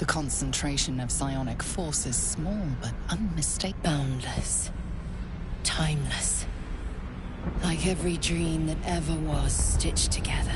The concentration of psionic force is small, but unmistakable. Boundless. Timeless. Like every dream that ever was stitched together.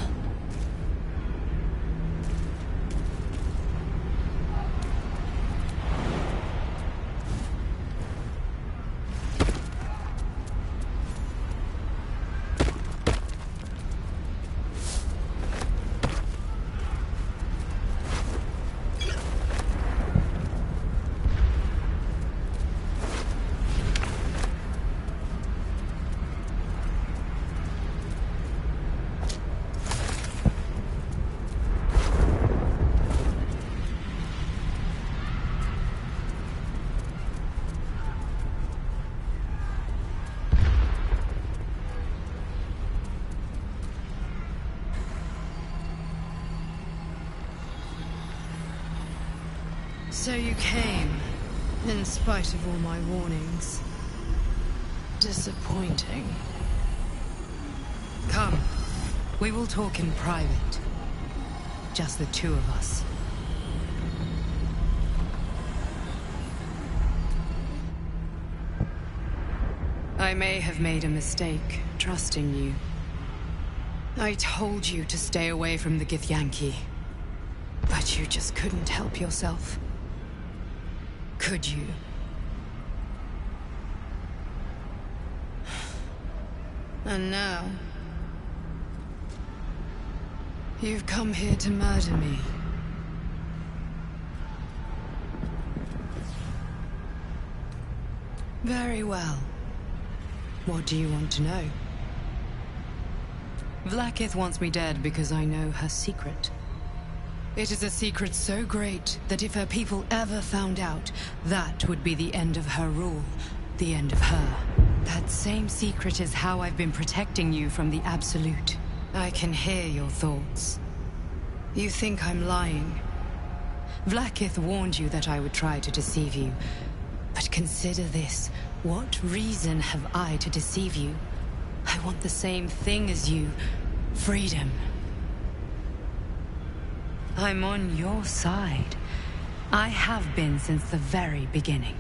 So you came, in spite of all my warnings. Disappointing. Come, we will talk in private. Just the two of us. I may have made a mistake, trusting you. I told you to stay away from the Githyanki. But you just couldn't help yourself. Could you? And now... you've come here to murder me. Very well. What do you want to know? Vlaakith wants me dead because I know her secret. It is a secret so great that if her people ever found out, that would be the end of her rule, the end of her. That same secret is how I've been protecting you from the Absolute. I can hear your thoughts. You think I'm lying. Vlaakith warned you that I would try to deceive you. But consider this. What reason have I to deceive you? I want the same thing as you. Freedom. I'm on your side. I have been since the very beginning.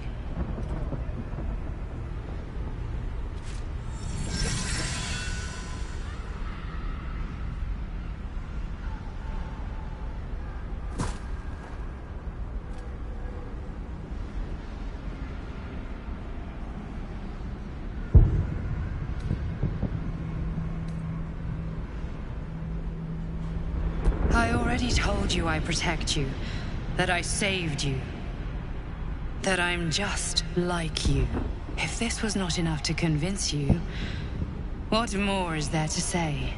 I already told you I protect you, that I saved you, that I'm just like you. If this was not enough to convince you, what more is there to say?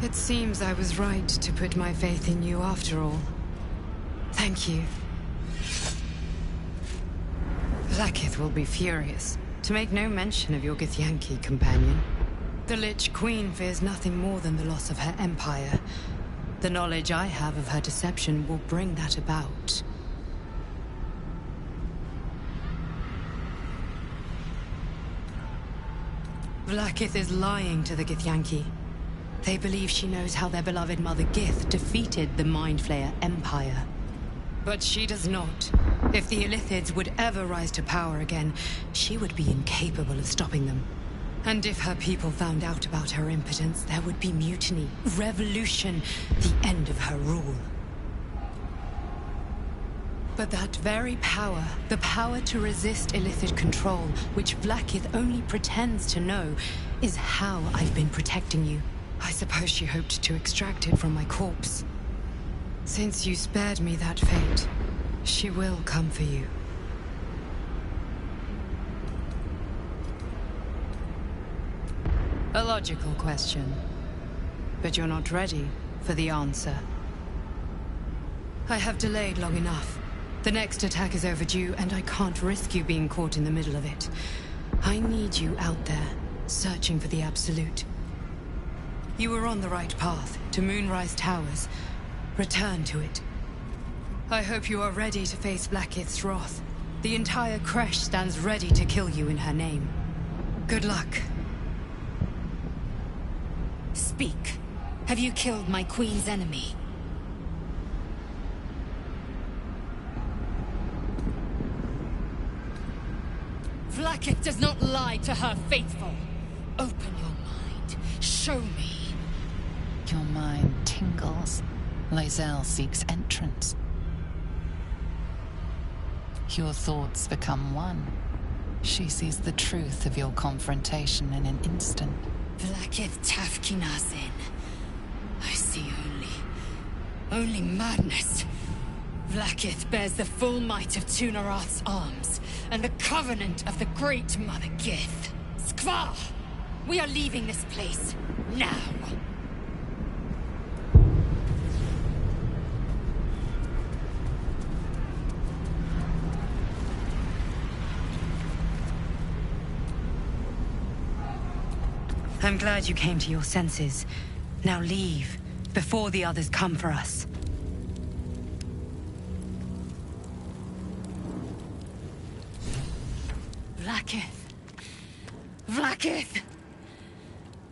It seems I was right to put my faith in you after all. Thank you. Vlaakith will be furious, to make no mention of your Githyanki companion. The Lich Queen fears nothing more than the loss of her empire. The knowledge I have of her deception will bring that about. Vlaakith is lying to the Githyanki. They believe she knows how their beloved mother Gith defeated the Mind Flayer Empire. But she does not. If the Illithids would ever rise to power again, she would be incapable of stopping them. And if her people found out about her impotence, there would be mutiny, revolution, the end of her rule. But that very power, the power to resist Illithid control, which Vlaakith only pretends to know, is how I've been protecting you. I suppose she hoped to extract it from my corpse. Since you spared me that fate, she will come for you. A logical question, but you're not ready for the answer. I have delayed long enough. The next attack is overdue, and I can't risk you being caught in the middle of it. I need you out there, searching for the Absolute. You were on the right path, to Moonrise Towers. Return to it. I hope you are ready to face Vlaakith's wrath. The entire Kresh stands ready to kill you in her name. Good luck. Speak. Have you killed my queen's enemy? Vlaakith does not lie to her faithful. Open your mind. Show me. Your mind tingles. Lae'zel seeks entrance. Your thoughts become one. She sees the truth of your confrontation in an instant. Vlaakith Tafkinazin. I see only madness. Vlaakith bears the full might of Tunarath's arms, and the covenant of the Great Mother Gith. Skvar! We are leaving this place, now! I'm glad you came to your senses. Now leave, before the others come for us. Vlaakith. Vlaakith!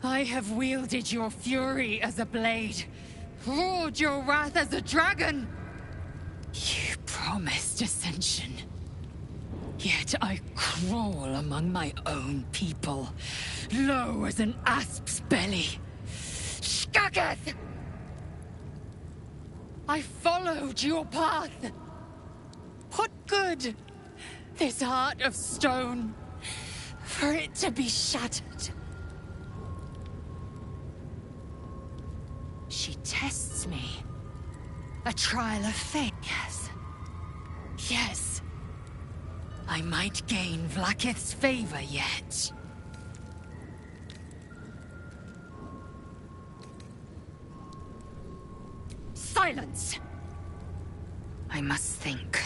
I have wielded your fury as a blade, roared your wrath as a dragon. You promised ascension. Yet I crawl among my own people, low as an asp's belly. Skageth! I followed your path. What good? This heart of stone, for it to be shattered. She tests me. A trial of fate, yes. Yes. I might gain Vlaakith's favor yet. Silence! I must think.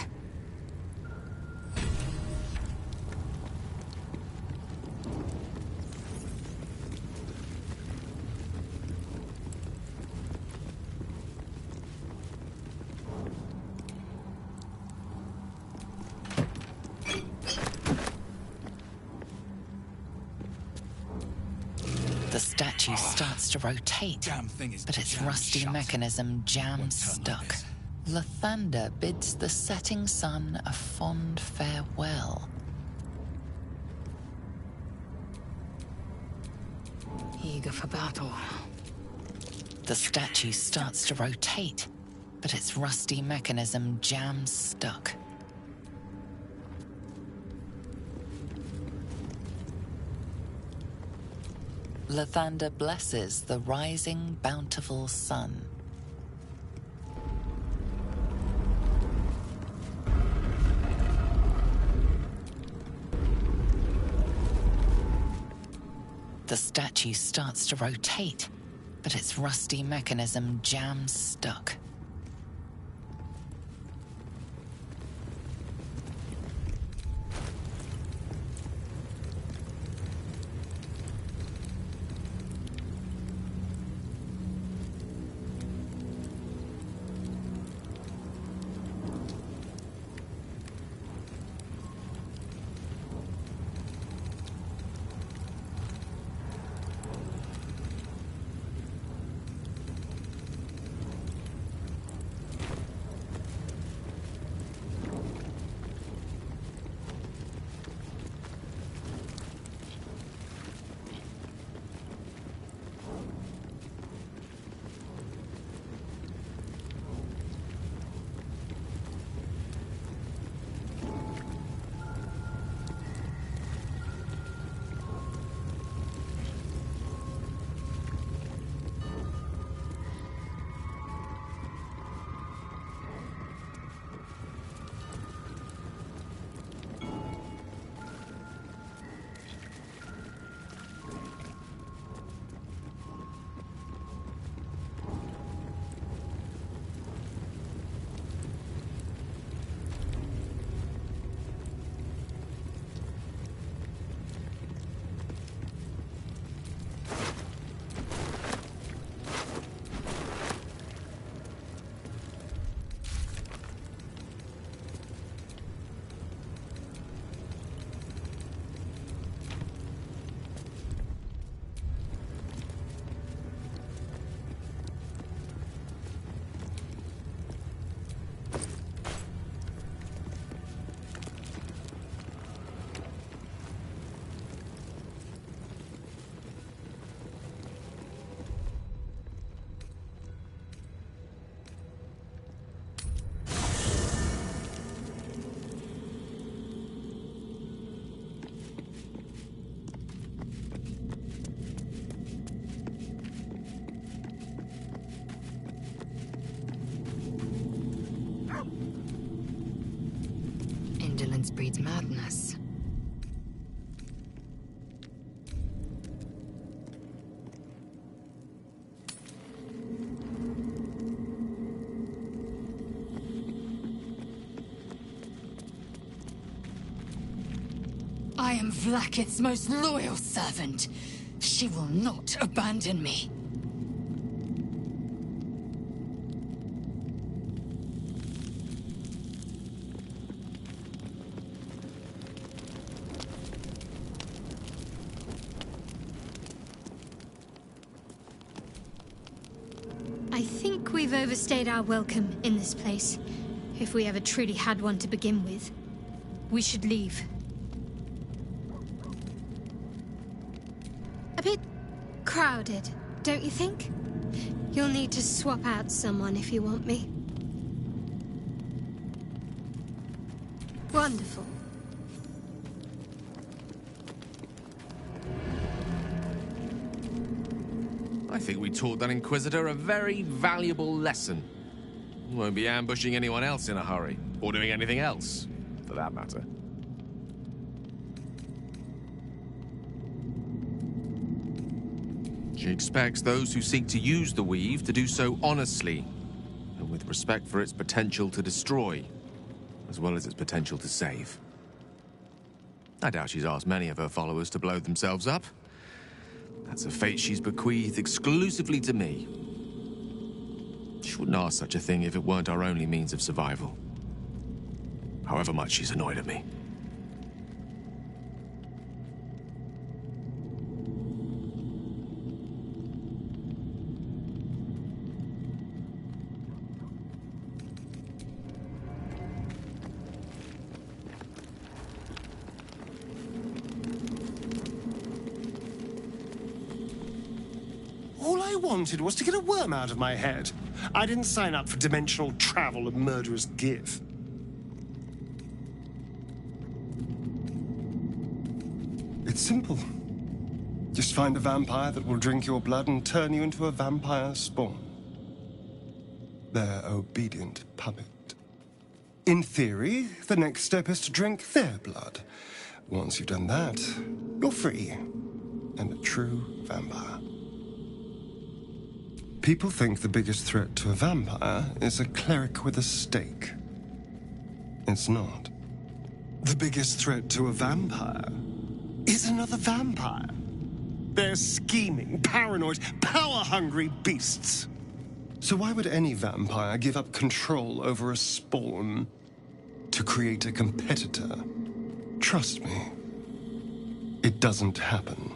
The statue starts to rotate, but its rusty mechanism jams stuck. Lathander bids the setting sun a fond farewell. Eager for battle. The statue starts to rotate, but its rusty mechanism jams stuck. Lathander blesses the rising, bountiful sun. The statue starts to rotate, but its rusty mechanism jams stuck. Indolence breeds madness. I am Vlaakith's most loyal servant. She will not abandon me. I think we've overstayed our welcome in this place. If we ever truly had one to begin with. We should leave. A bit crowded, don't you think? You'll need to swap out someone if you want me. Wonderful. I think we taught that Inquisitor a very valuable lesson. Won't be ambushing anyone else in a hurry, or doing anything else, for that matter. She expects those who seek to use the weave to do so honestly, and with respect for its potential to destroy, as well as its potential to save. I doubt she's asked many of her followers to blow themselves up. That's a fate she's bequeathed exclusively to me. She wouldn't ask such a thing if it weren't our only means of survival. However much she's annoyed at me. All I wanted was to get a worm out of my head. I didn't sign up for dimensional travel and murderous give. It's simple. Just find a vampire that will drink your blood and turn you into a vampire spawn. Their obedient puppet. In theory, the next step is to drink their blood. Once you've done that, you're free. And a true vampire. People think the biggest threat to a vampire is a cleric with a stake. It's not. The biggest threat to a vampire is another vampire. They're scheming, paranoid, power-hungry beasts. So why would any vampire give up control over a spawn to create a competitor? Trust me, it doesn't happen.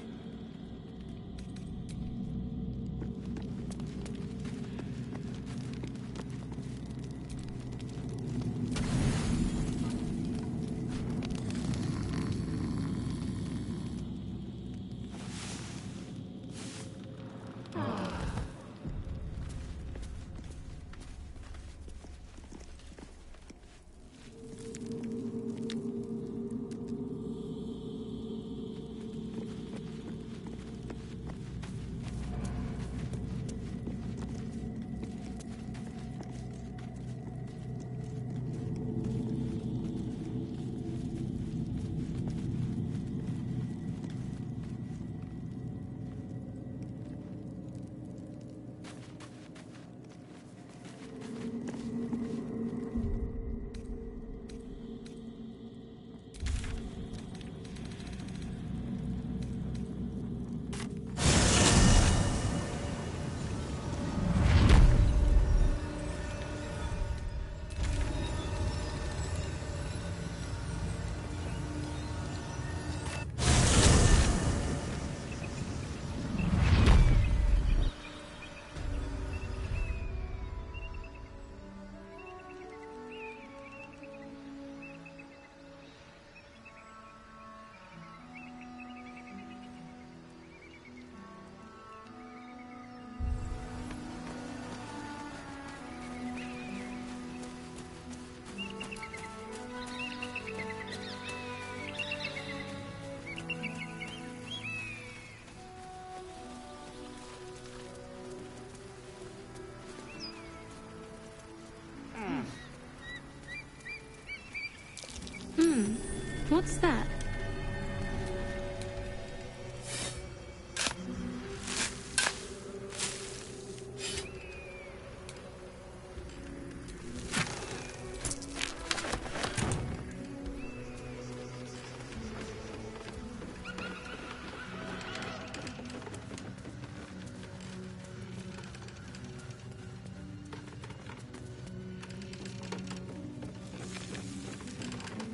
What's that?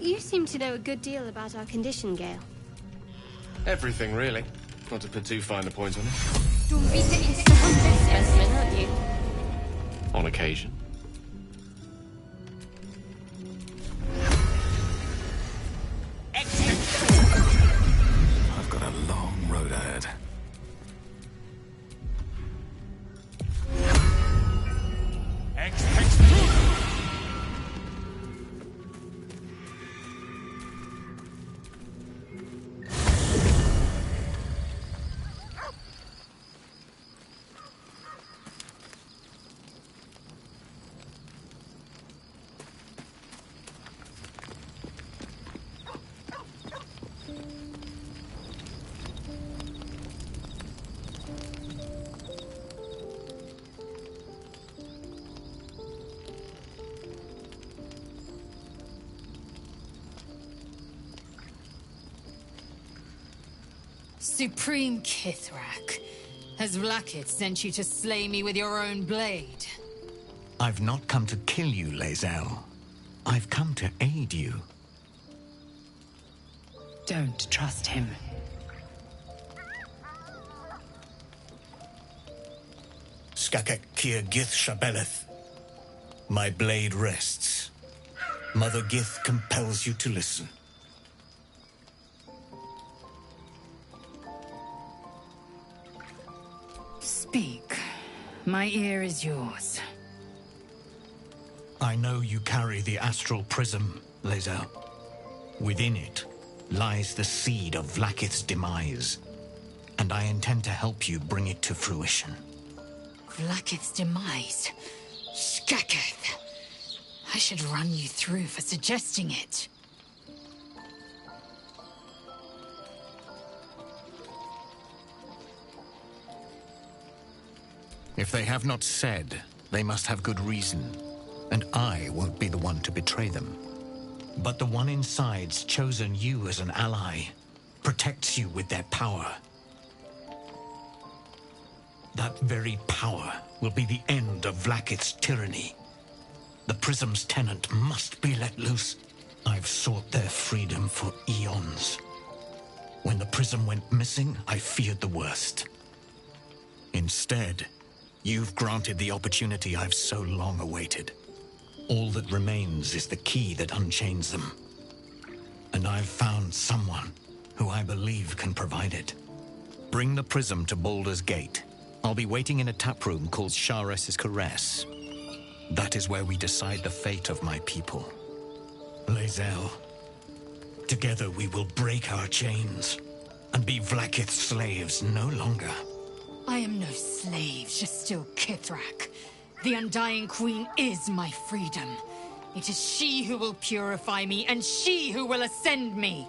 You seem to know a good deal about our condition, Gale. Everything, really. Not to put too fine a point on it. Don't be the hunted specimen, aren't you? On occasion. I've got a long road ahead. Supreme Kithrak, has Vlaakith sent you to slay me with your own blade? I've not come to kill you, Lae'zel. I've come to aid you. Don't trust him. Skakek Kier Gith Shabeleth. My blade rests. Mother Gith compels you to listen. Speak. My ear is yours. I know you carry the astral prism, Lae'zel. Within it lies the seed of Vlaakith's demise, and I intend to help you bring it to fruition. Vlaakith's demise? Skaketh! I should run you through for suggesting it. If they have not said, they must have good reason, and I won't be the one to betray them. But the one inside's chosen you as an ally, protects you with their power. That very power will be the end of Vlaakith's tyranny. The Prism's tenant must be let loose. I've sought their freedom for eons. When the Prism went missing, I feared the worst. Instead, you've granted the opportunity I've so long awaited. All that remains is the key that unchains them. And I've found someone who I believe can provide it. Bring the Prism to Baldur's Gate. I'll be waiting in a taproom called Shares's Caress. That is where we decide the fate of my people. Lae'zel, together we will break our chains and be Vlaakith's slaves no longer. I am no slave, just still Kithrak. The Undying Queen is my freedom. It is she who will purify me, and she who will ascend me.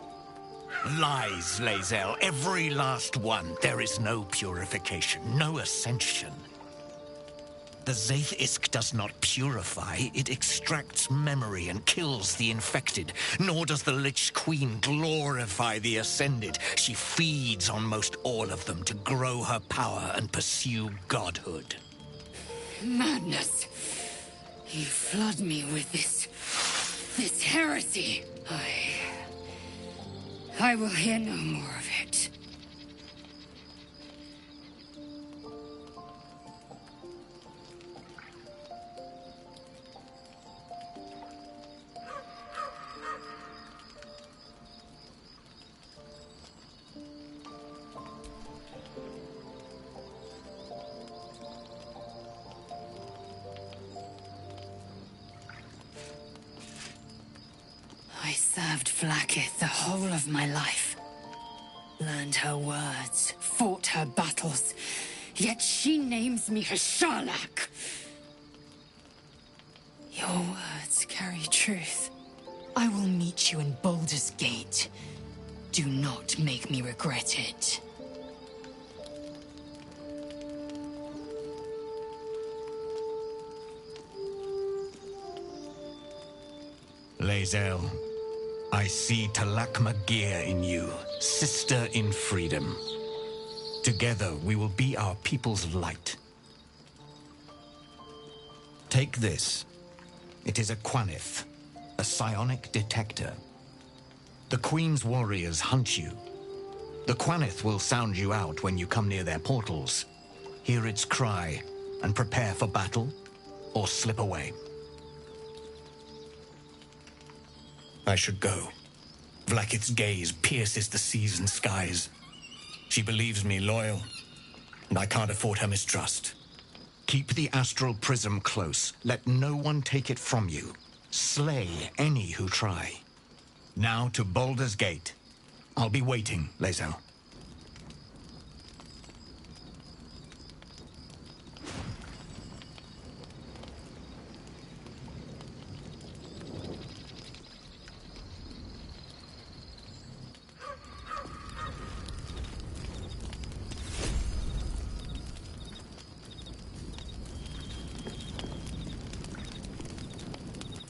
Lies, Lae'zel, every last one. There is no purification, no ascension. The Zaith Isk does not purify, it extracts memory and kills the infected. Nor does the Lich Queen glorify the ascended. She feeds on most all of them to grow her power and pursue godhood. Madness! You flood me with this heresy. I will hear no more of it. I served Vlaakith the whole of my life. Learned her words, fought her battles, yet she names me her Sharlak. Your words carry truth. I will meet you in Baldur's Gate. Do not make me regret it. Lae'zel, I see Talak Magir in you, sister in freedom. Together we will be our people's light. Take this. It is a Quanith, a psionic detector. The Queen's warriors hunt you. The Quanith will sound you out when you come near their portals. Hear its cry and prepare for battle, or slip away. I should go. Vlakith's gaze pierces the seas and skies. She believes me loyal, and I can't afford her mistrust. Keep the astral prism close. Let no one take it from you. Slay any who try. Now to Baldur's Gate. I'll be waiting, Lae'zel.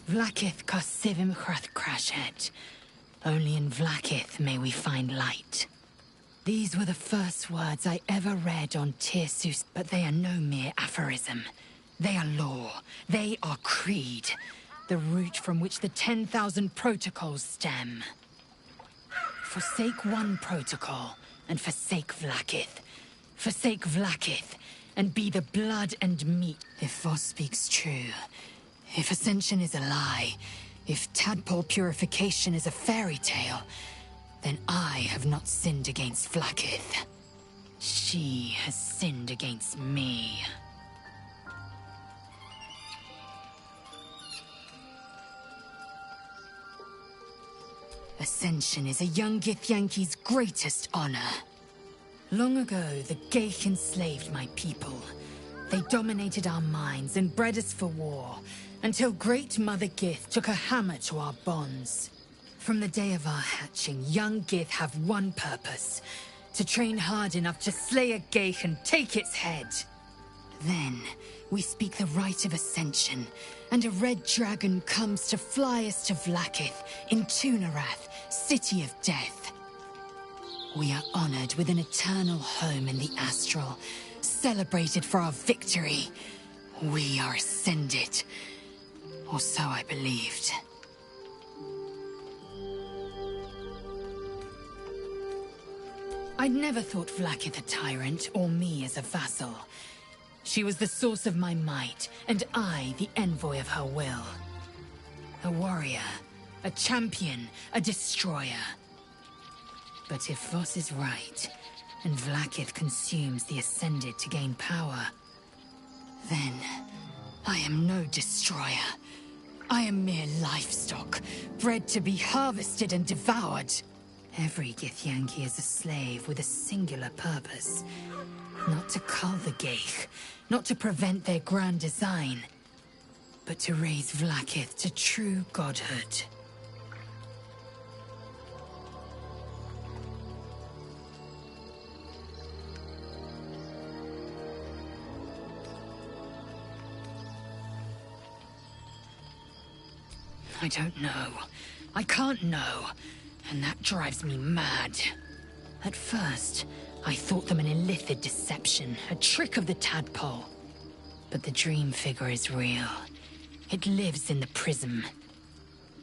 Vlakith Kosivim Krashet. Only in Vlakith may we find light. These were the first words I ever read on Tirsus, but they are no mere aphorism. They are law. They are creed. The root from which the 10,000 protocols stem. Forsake one protocol, and forsake Vlakith. Forsake Vlakith, and be the blood and meat. If Voss speaks true, if Ascension is a lie, if tadpole purification is a fairy tale, then I have not sinned against Vlakith. She has sinned against me. Ascension is a young Githyanki's greatest honor. Long ago, the Geich enslaved my people. They dominated our minds and bred us for war, until Great Mother Gith took a hammer to our bonds. From the day of our hatching, young Gith have one purpose: to train hard enough to slay a Geich and take its head. Then, we speak the rite of Ascension, and a red dragon comes to fly us to Vlakith, in Tunarath, City of Death. We are honored with an eternal home in the Astral, celebrated for our victory. We are ascended. Or so I believed. I'd never thought Vlakith a tyrant, or me as a vassal. She was the source of my might, and I the envoy of her will. A warrior, a champion, a destroyer. But if Voss is right, and Vlakith consumes the Ascended to gain power, then I am no destroyer. I am mere livestock, bred to be harvested and devoured. Every Githyanki is a slave with a singular purpose. Not to cull the Geich, not to prevent their grand design, but to raise Vlakith to true godhood. I don't know. I can't know. And that drives me mad. At first, I thought them an illithid deception, a trick of the tadpole. But the dream figure is real. It lives in the prism.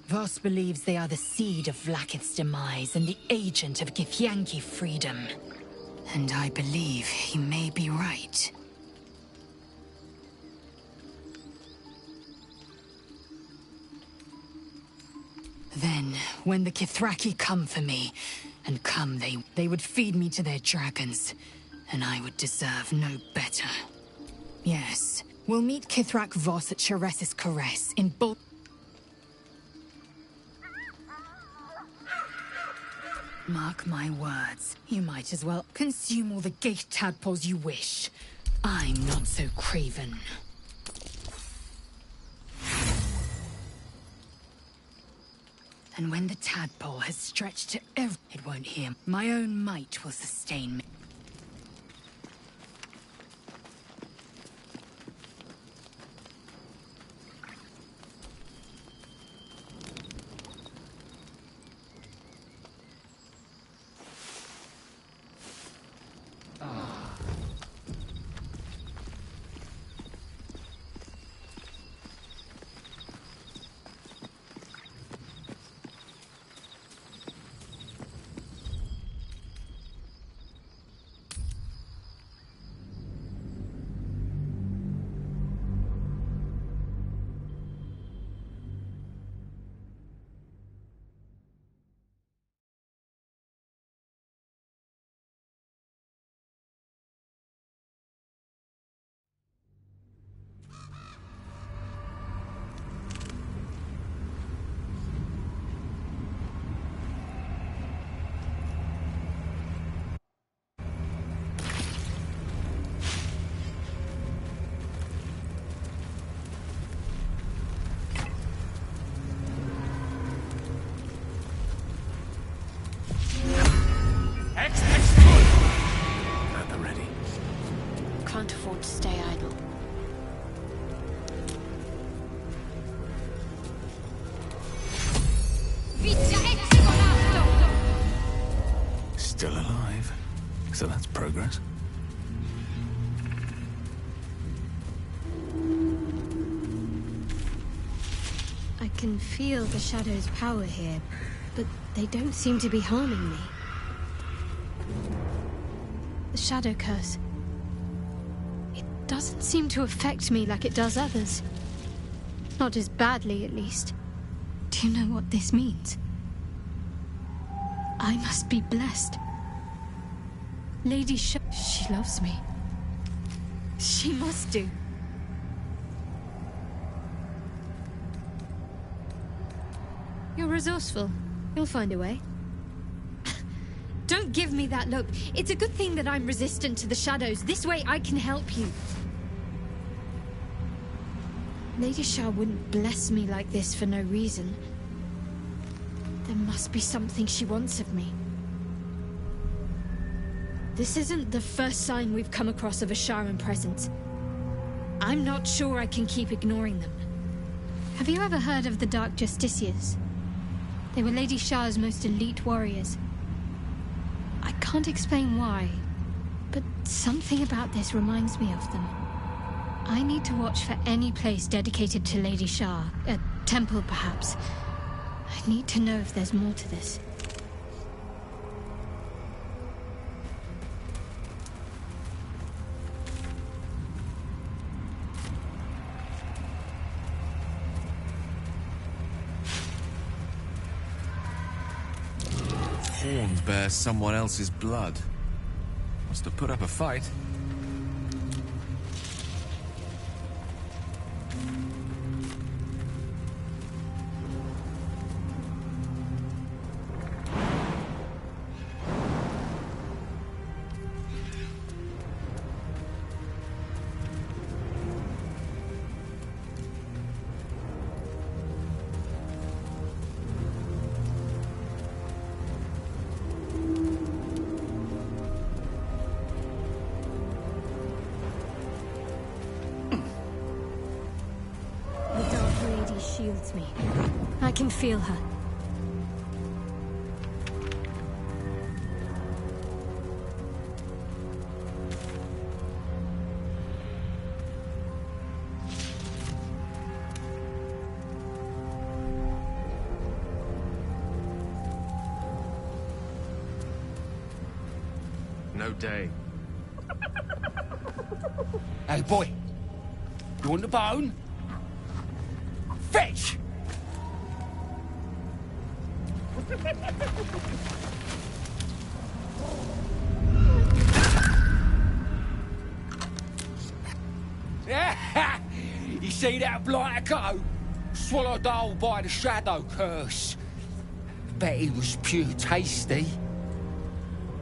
Voss believes they are the seed of Vlakith's demise and the agent of Githyanki freedom. And I believe he may be right. Then, when the Kithraki come for me, and come they would feed me to their dragons, and I would deserve no better. Yes, we'll meet Kithrak Voss at Sheres's Caress in Mark my words, you might as well consume all the Geich tadpoles you wish. I'm not so craven. And when the tadpole has stretched to it won't hear. My own might will sustain me. At the ready. Can't afford to stay idle. Still alive. So that's progress. I can feel the Shadow's power here, but they don't seem to be harming me. The Shadow Curse. It doesn't seem to affect me like it does others. Not as badly, at least. Do you know what this means? I must be blessed. Lady she loves me. She must do. You're resourceful. You'll find a way. Don't give me that look. It's a good thing that I'm resistant to the shadows. This way I can help you. Lady Shah wouldn't bless me like this for no reason. There must be something she wants of me. This isn't the first sign we've come across of a Sharan presence. I'm not sure I can keep ignoring them. Have you ever heard of the Dark Justiciars? They were Lady Shah's most elite warriors. I can't explain why, but something about this reminds me of them. I need to watch for any place dedicated to Lady Shah, a temple perhaps. I need to know if there's more to this. Horns bear someone else's blood. Must have put up a fight. Shields me. I can feel her. No day. Hey, boy. You want the bone? Fetch! You see that blighter go? Swallowed whole by the shadow curse. Bet he was pure tasty.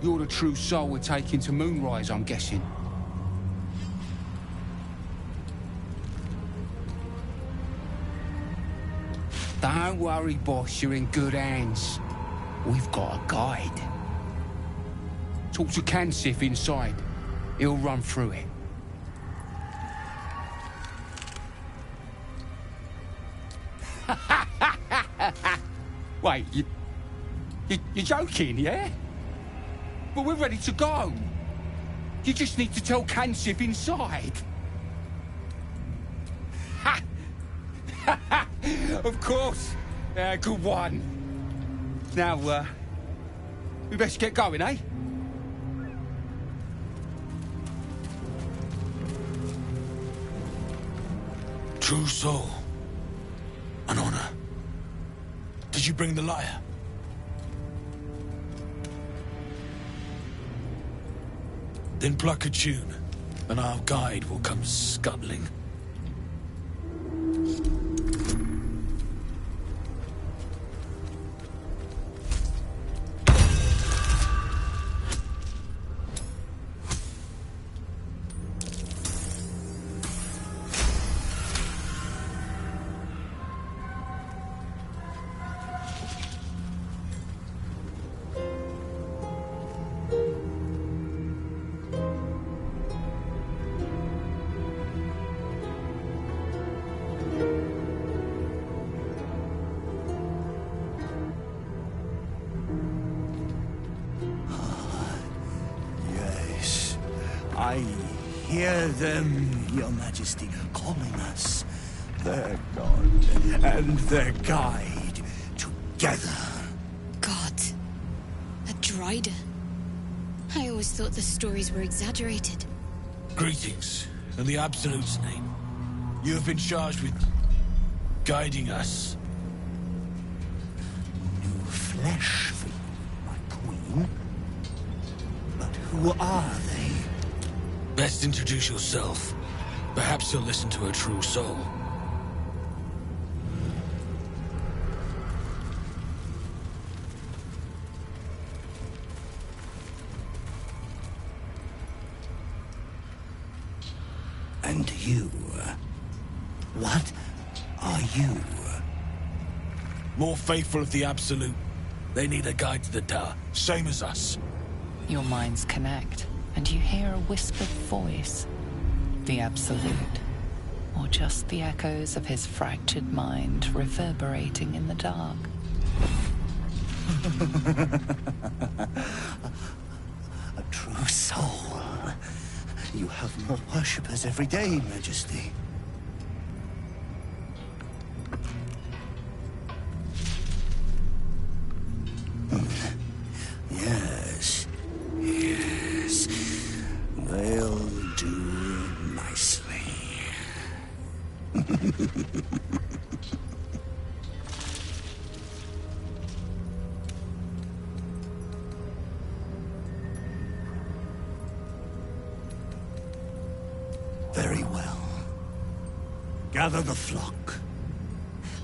You're the true soul we're taking to Moonrise, I'm guessing. Don't worry, boss, you're in good hands. We've got a guide. Talk to Kansif inside. He'll run through it. Wait, you're joking, yeah? But we're ready to go. You just need to tell Kansif inside. Of course. Good one. Now, we best get going, eh? True soul. An honor. Did you bring the lyre? Then pluck a tune, and our guide will come scuttling. I hear them, Your Majesty, calling us. Their god and their guide together. God. A Drider. I always thought the stories were exaggerated. Greetings, in the Absolute's name. You have been charged with guiding us. New flesh for you, my queen. But who are they? Best introduce yourself. Perhaps you'll listen to a true soul. And you? What are you? More faithful of the Absolute. They need a guide to the tower, same as us. Your minds connect, and you hear a whispered voice. The Absolute. Or just the echoes of his fractured mind reverberating in the dark. A true soul. You have more worshippers every day, Majesty. Yes. Yes. They'll do nicely. Very well. Gather the flock.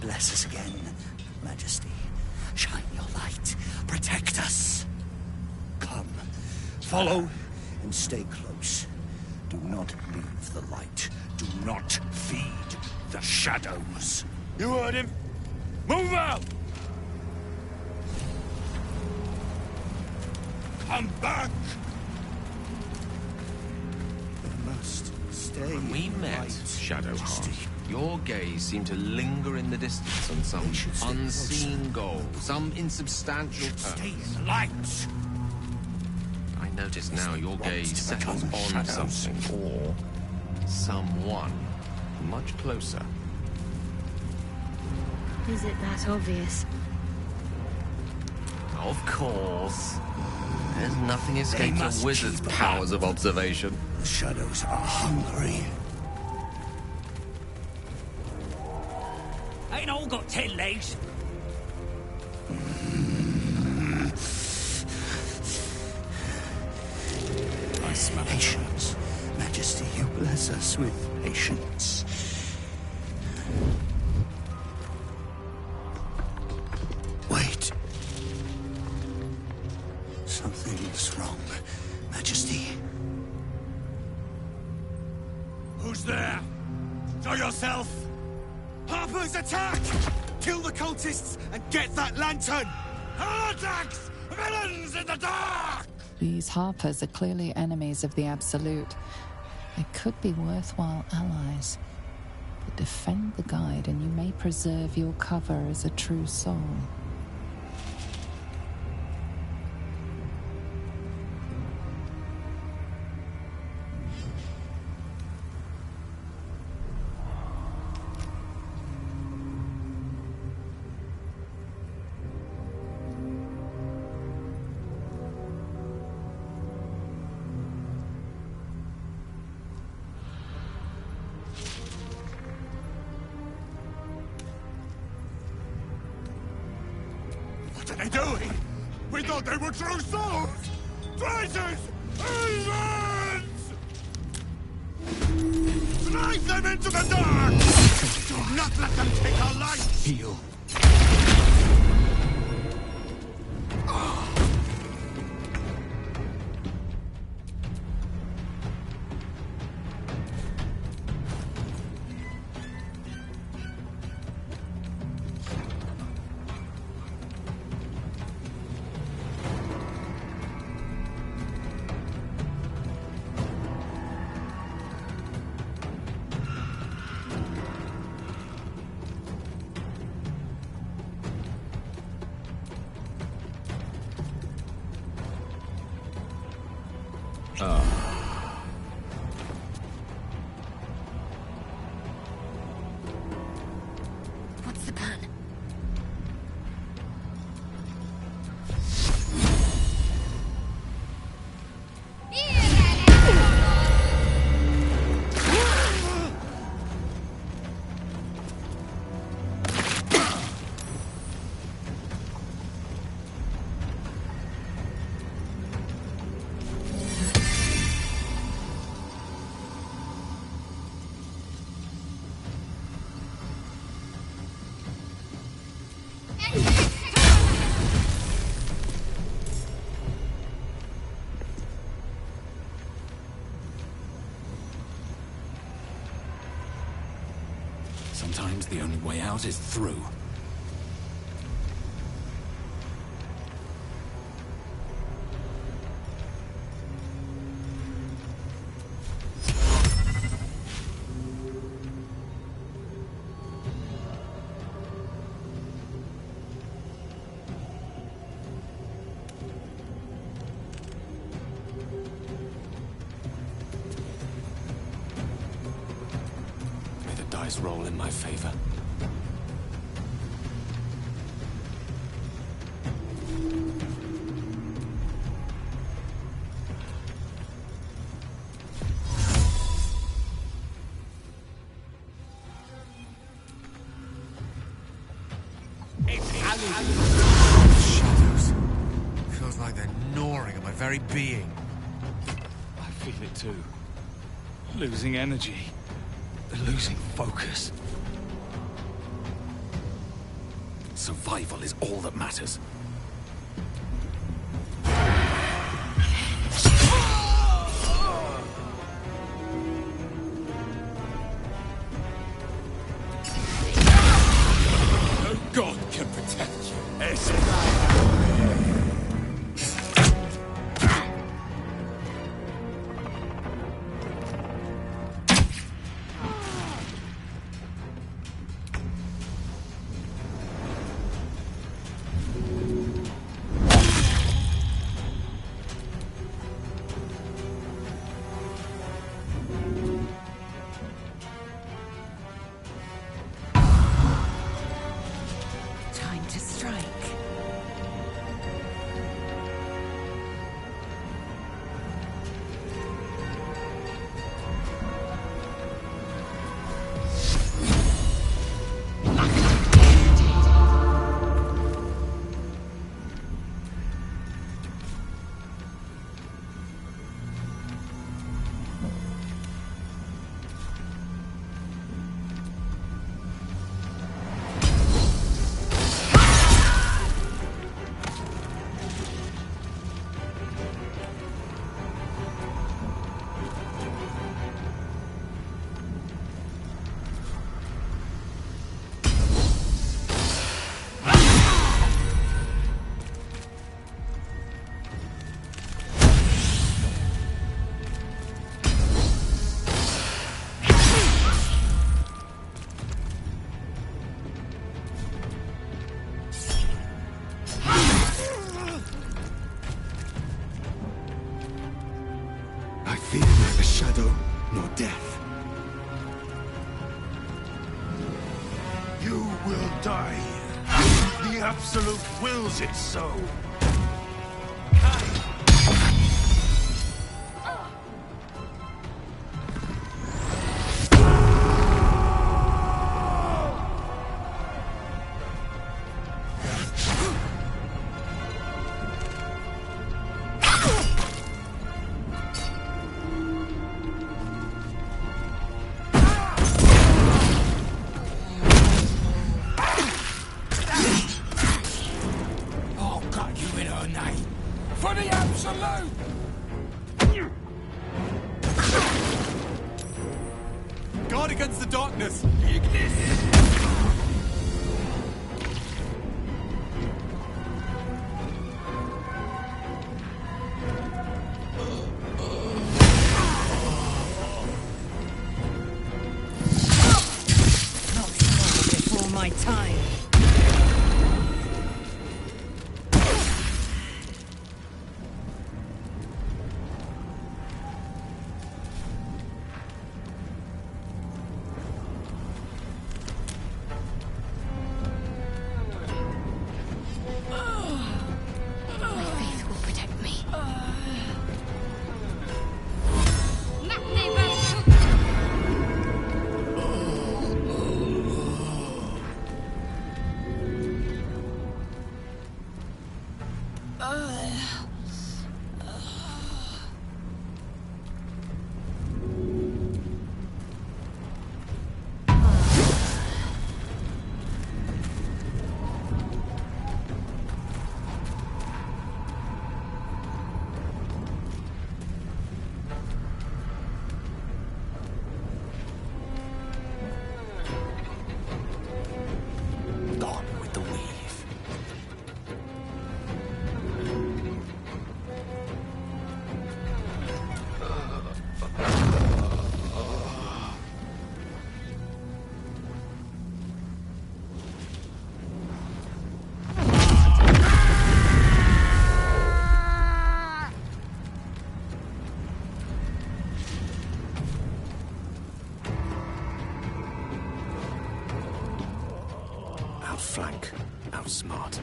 Bless us again, Majesty. Shine your light. Protect us. Come. Follow and stay close. Do not leave the light. Do not feed the shadows. You heard him. Move out! Come back! We must stay. When we met, right, Shadowheart, Majesty. your gaze seemed to linger in the distance on some unseen goal, some insubstantial Stay purpose. in the light. I notice now your gaze to settles become on shadows. something or someone much closer. Is it that obvious? Of course. There's nothing escapes must a wizard's keep powers up. of observation. The shadows are hungry. Ain't all got 10 legs. I smell patience. Majesty, you bless us with patience. Wait. Something's wrong, Majesty. Who's there? Show yourself! Harper's attack! Kill the cultists! cultists and get that lantern! Heretics! Villains in the dark! These Harpers are clearly enemies of the Absolute. They could be worthwhile allies. But defend the Guide and you may preserve your cover as a true soul. What are they doing? We thought they were true souls! Traitors! Heathens! Drive them into the dark! Do not let them take our light! Heal. What's the plan? Sometimes the only way out is through. Dice roll in my favor. Shadows. Feels like they're gnawing at my very being. I feel it too. Losing energy. Losing focus. Survival is all that matters. No god can protect you. The Absolute wills it so. Guard against the darkness! Before my time. Outflank, outsmart.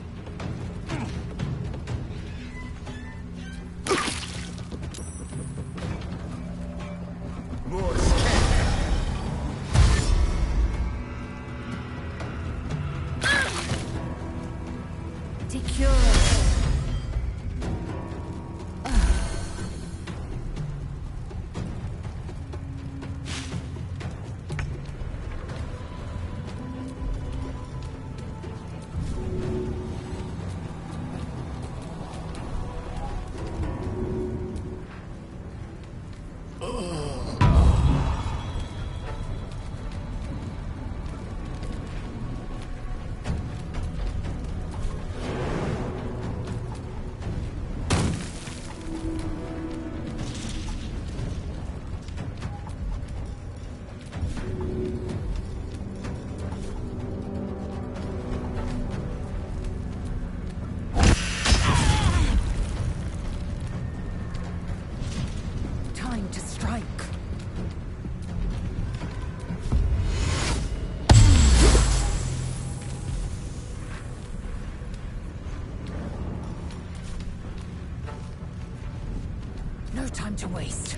No time to waste.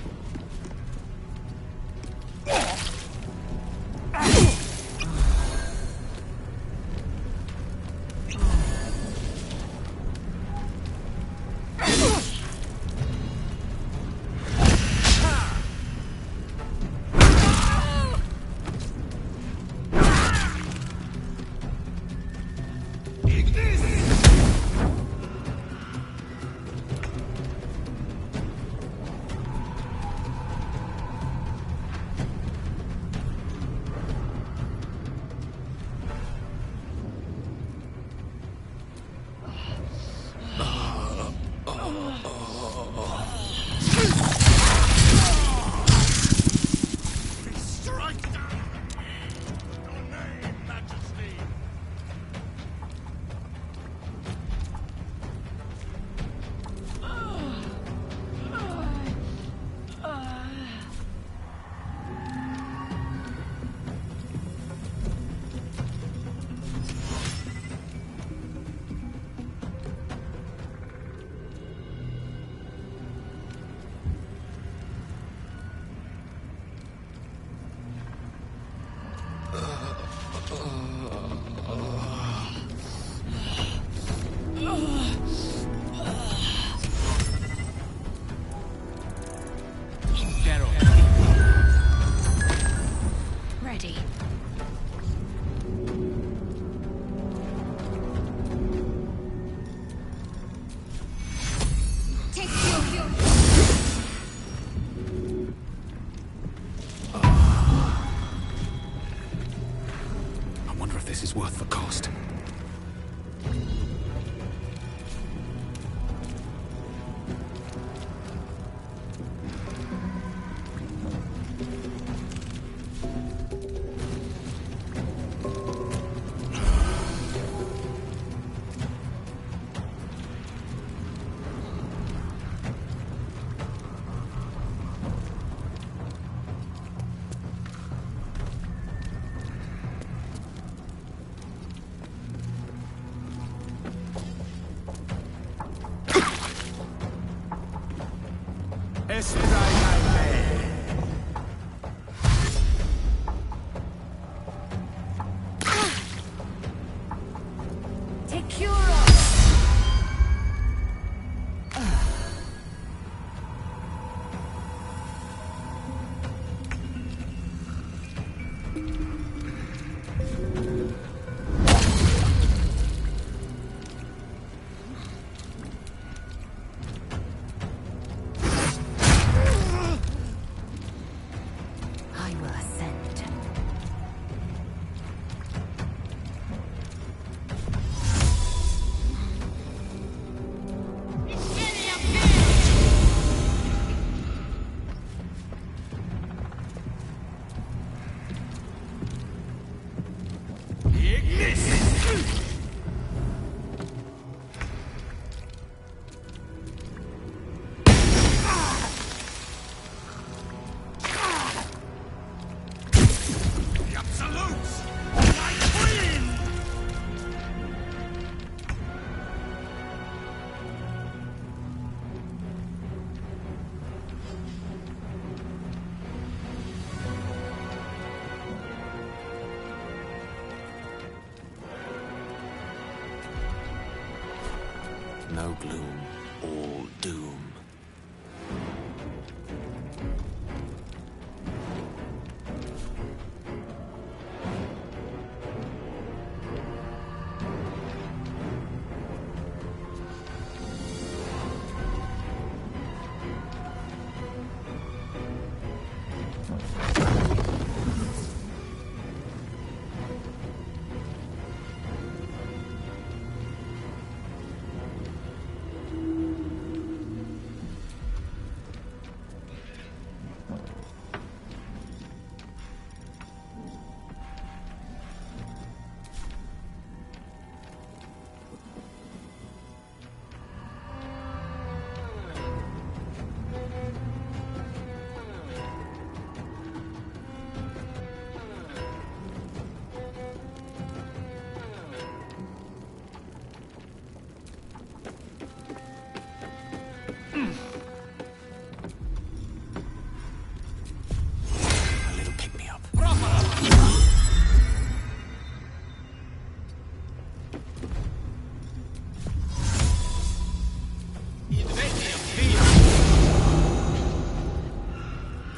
No gloom, all doom.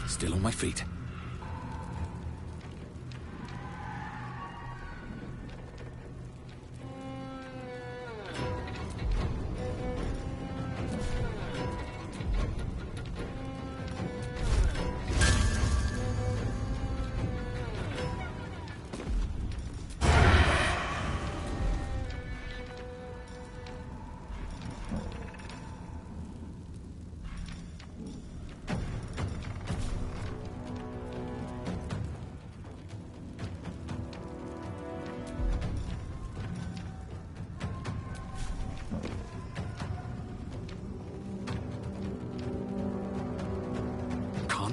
Still on my feet.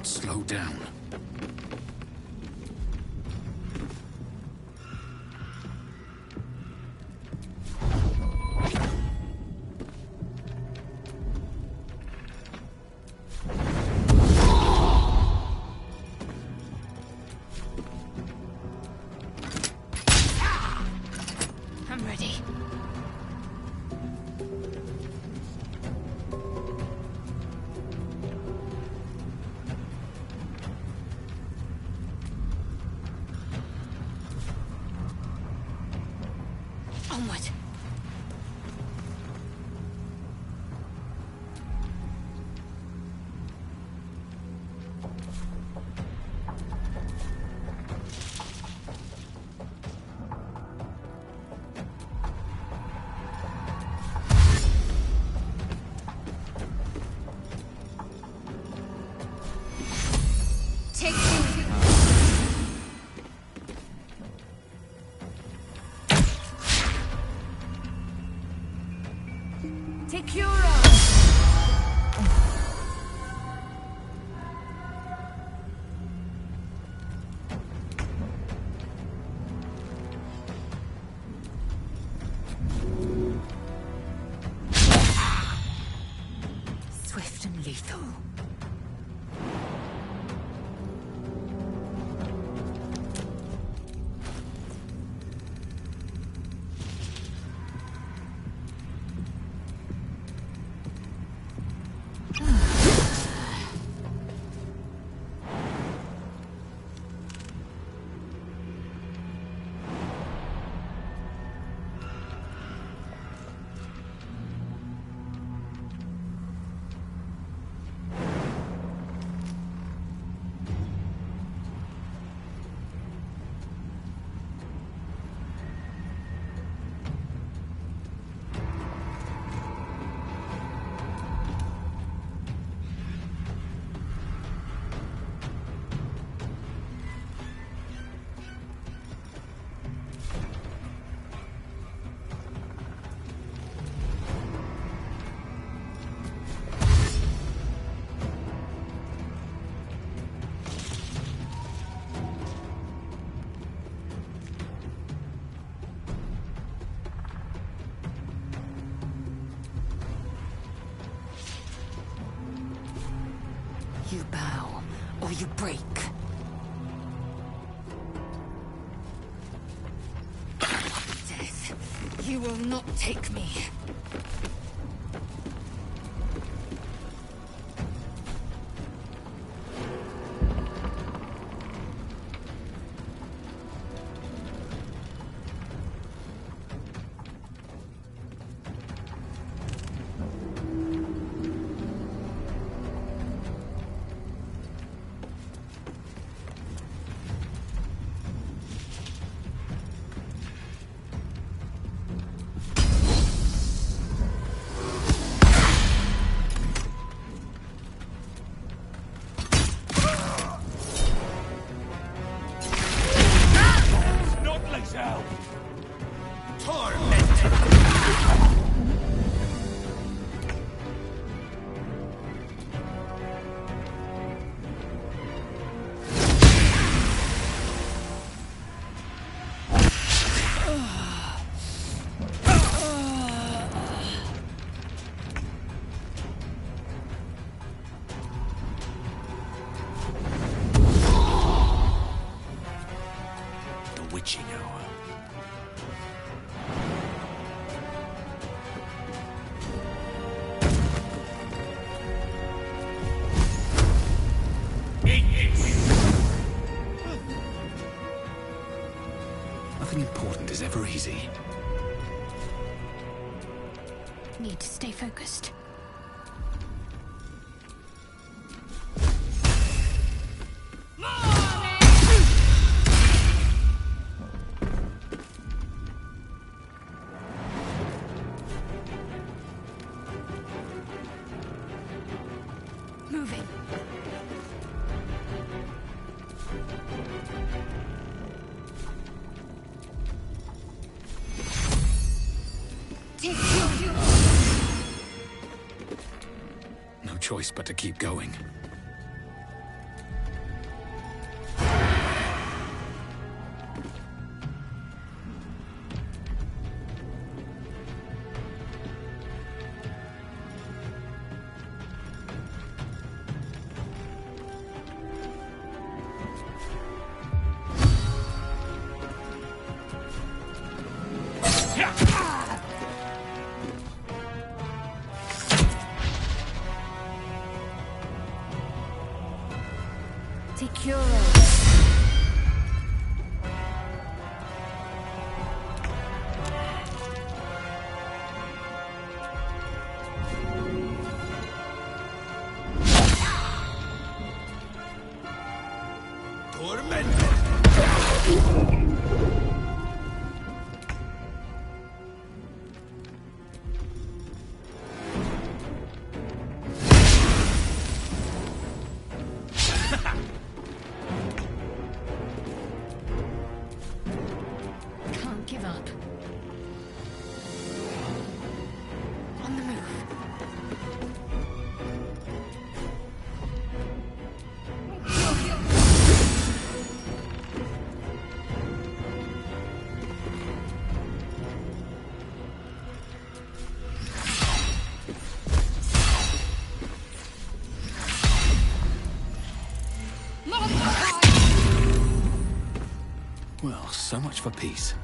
Slow down. I'm ready. Onward. Take two. Take your swift and lethal. You bow, or you break. Death, you will not take me. Nothing important is ever easy. Need to stay focused. Moving. No choice but to keep going. Can't give up. On the move. Well, so much for peace.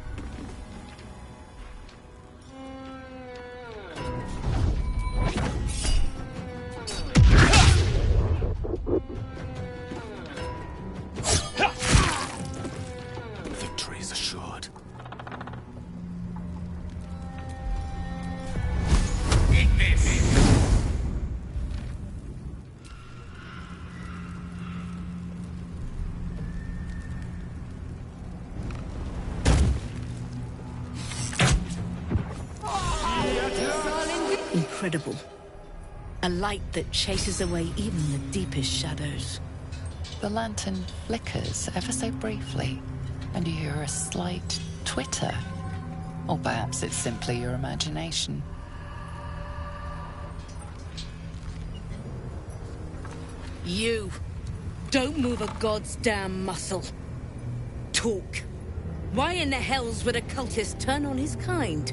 Victory is assured. Eat this! Incredible. A light that chases away even the deepest shadows. The lantern flickers ever so briefly, and you hear a slight twitter. Or perhaps it's simply your imagination. You! Don't move a god's damn muscle. Talk. Why in the hells would a cultist turn on his kind?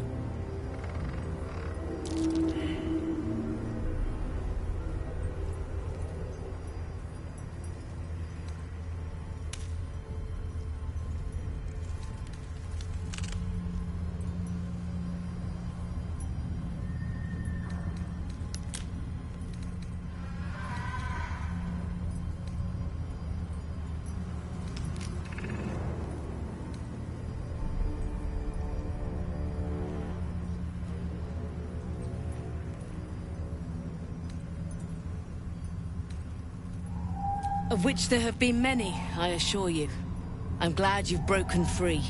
Of which there have been many, I assure you. I'm glad you've broken free.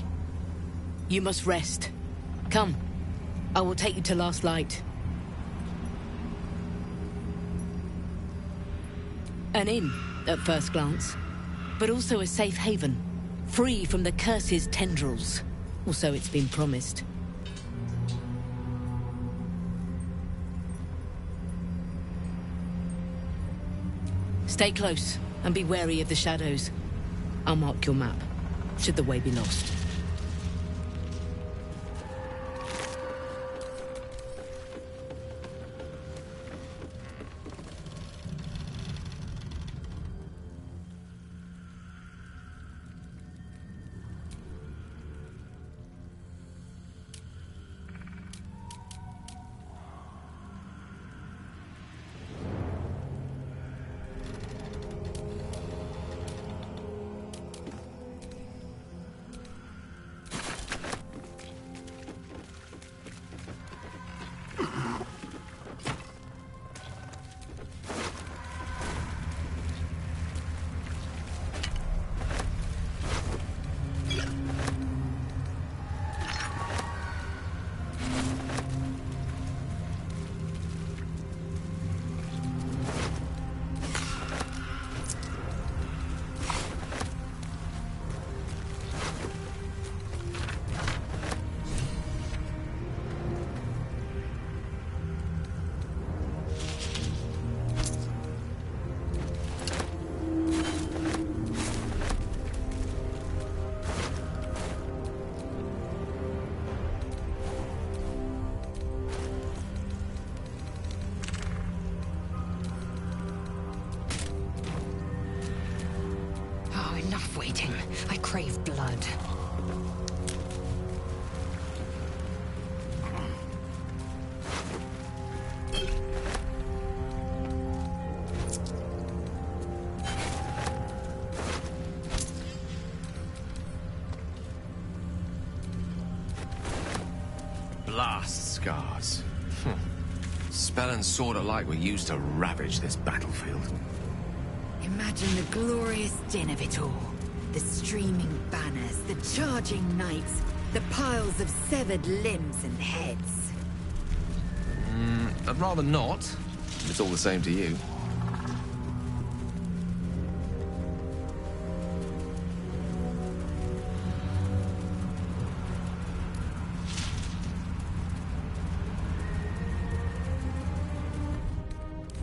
You must rest. Come, I will take you to Last Light. An inn, at first glance, but also a safe haven, free from the curse's tendrils. Or so it's been promised. Stay close, and be wary of the shadows. I'll mark your map, should the way be lost. Waiting. I crave blood. Blast scars. Spell and sword alike were used to ravage this battlefield. Imagine the glorious din of it all. The streaming banners, the charging knights, the piles of severed limbs and heads. I'd rather not. If it's all the same to you.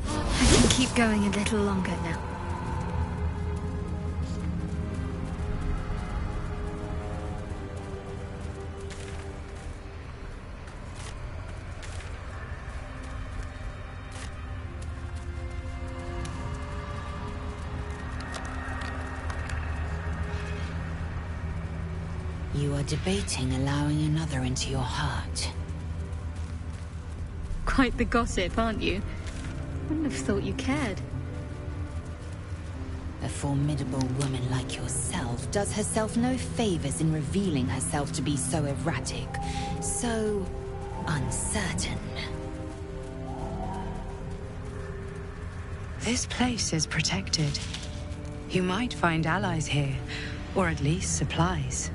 I can keep going a little longer now. You are debating allowing another into your heart. Quite the gossip, aren't you? Wouldn't have thought you cared. A formidable woman like yourself does herself no favors in revealing herself to be so erratic, so uncertain. This place is protected. You might find allies here, or at least supplies.